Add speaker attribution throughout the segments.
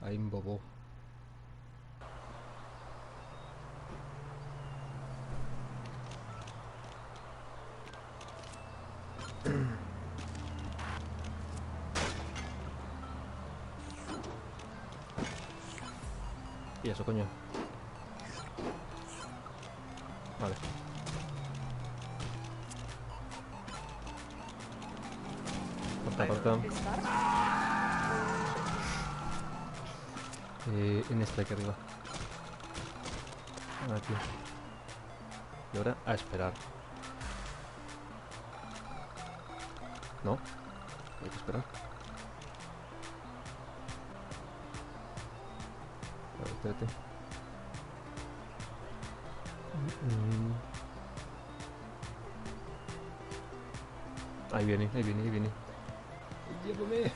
Speaker 1: Hay un bobo. ¿Y eso, coño? Vale. Corta, corta. En esta de aquí arriba. Aquí. Y ahora a esperar. No. Hay que esperar. A ver, espérate. Ahí viene, ahí viene, ahí viene. ¡Llévame!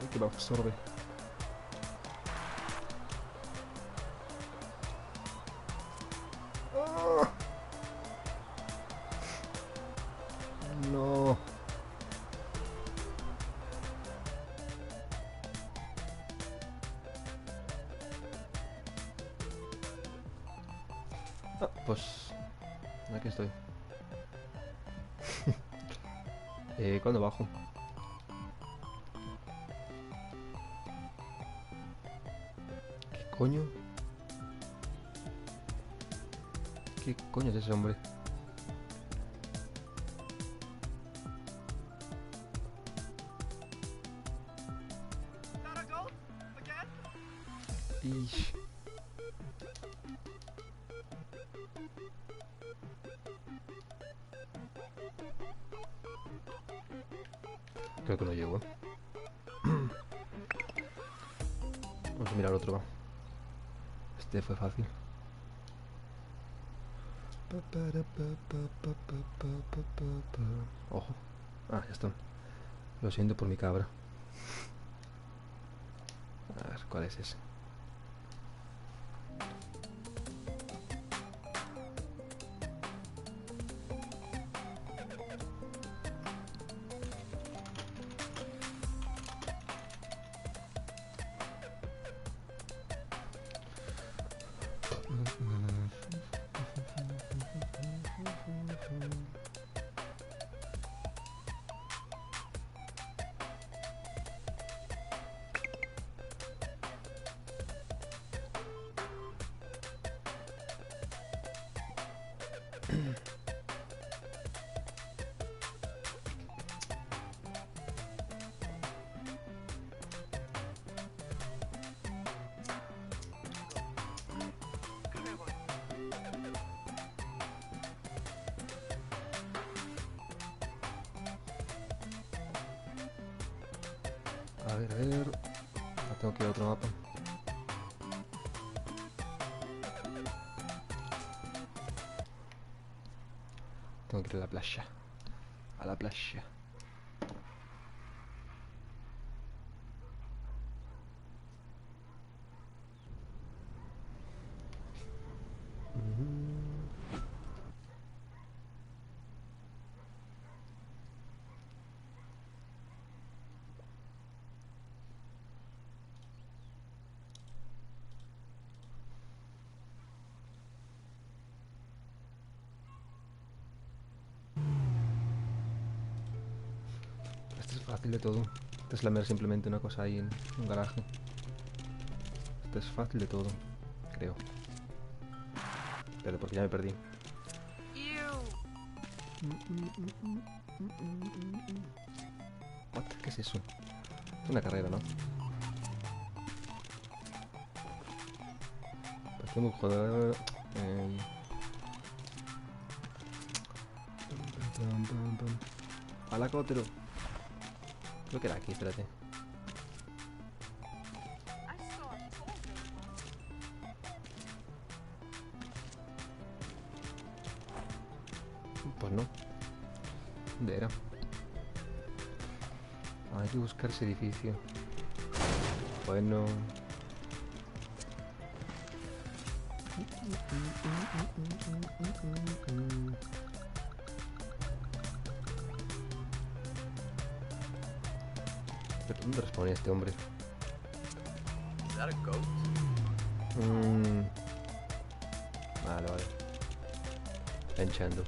Speaker 1: Ay, que me absorbe. ¡Oh! No. Ah, pues aquí estoy. ¿Cuándo bajo? ¿Qué coño? ¿Qué coño es ese hombre? Ish. Creo que no llego. Vamos a mirar otro, va. Este fue fácil. Ojo. Ah, ya está. Lo siento por mi cabra. A ver, ¿cuál es ese? A ver. Ah, tengo que ir a otro mapa. Tengo que ir a la playa. A la playa. Este es fácil de todo. Este es lamer simplemente una cosa ahí en un garaje. Este es fácil de todo, creo. Pero porque ya me perdí. What? ¿Qué es eso? Es una carrera, ¿no? Pues tengo que joder. Alacótero. Creo que era aquí, espérate. Pues no. ¿Dónde era? Hay que buscar ese edificio. Bueno. ¿Pero dónde responde este hombre?
Speaker 2: Is that a goat?
Speaker 1: Vale, vale. Enchando.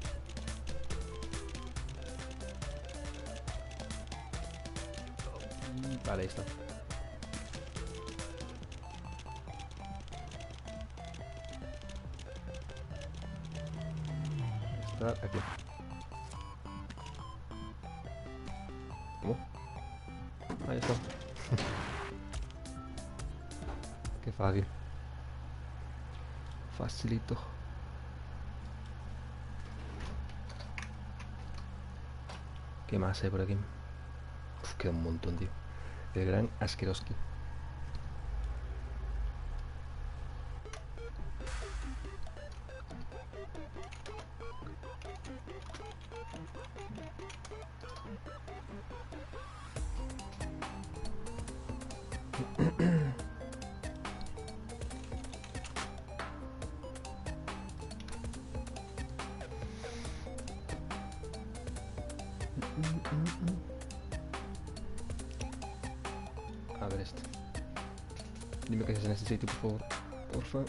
Speaker 1: Vale, ahí está. Está aquí. ¿Cómo? Ahí está. Qué fácil. Facilito. ¿Qué más hay por aquí? Uf, queda un montón, tío. El gran Askeroski. A ver esto. Dime que es en este sitio, por favor. Porfa.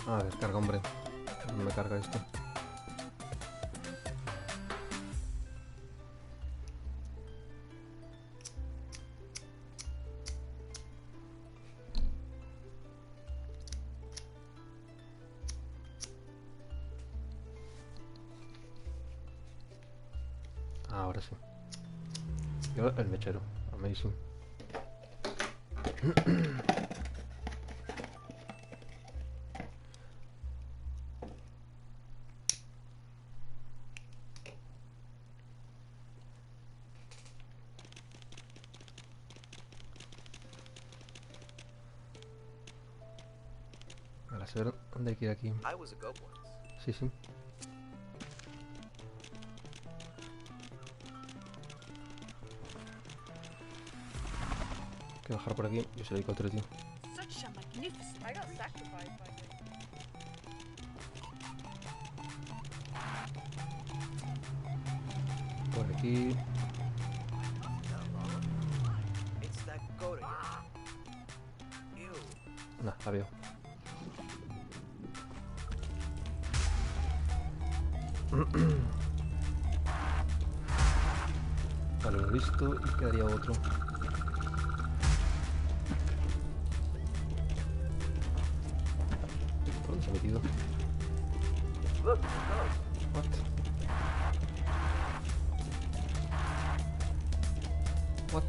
Speaker 1: Ah, descarga, hombre. No me carga esto. Ahora sí. Y ahora el mechero. Amazing. Para saber dónde hay que ir aquí.
Speaker 2: I was a goat once.
Speaker 1: Sí, sí. Hay que bajar por aquí. Yo soy el helicóptero, tío.
Speaker 3: Such a magnificent. I got sacrificed by it.
Speaker 1: Por aquí.
Speaker 2: It's that goat again. Ew.
Speaker 1: Nah, la veo. Vale, lo he visto y quedaría otro. ¿Por dónde se ha metido?
Speaker 2: Look, it's a goat.
Speaker 1: What? What?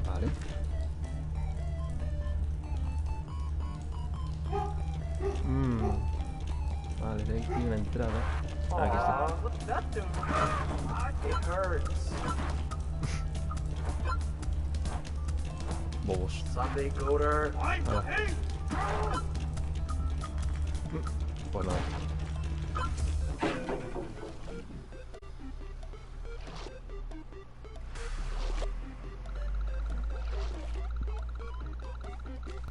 Speaker 1: Vale. Vale, de ahí tiene una entrada. Ah, aquí está.
Speaker 2: Aw, what's that doing? It hurts.
Speaker 1: Bobos.
Speaker 2: Sunday goater.
Speaker 1: Ah. Pues nada.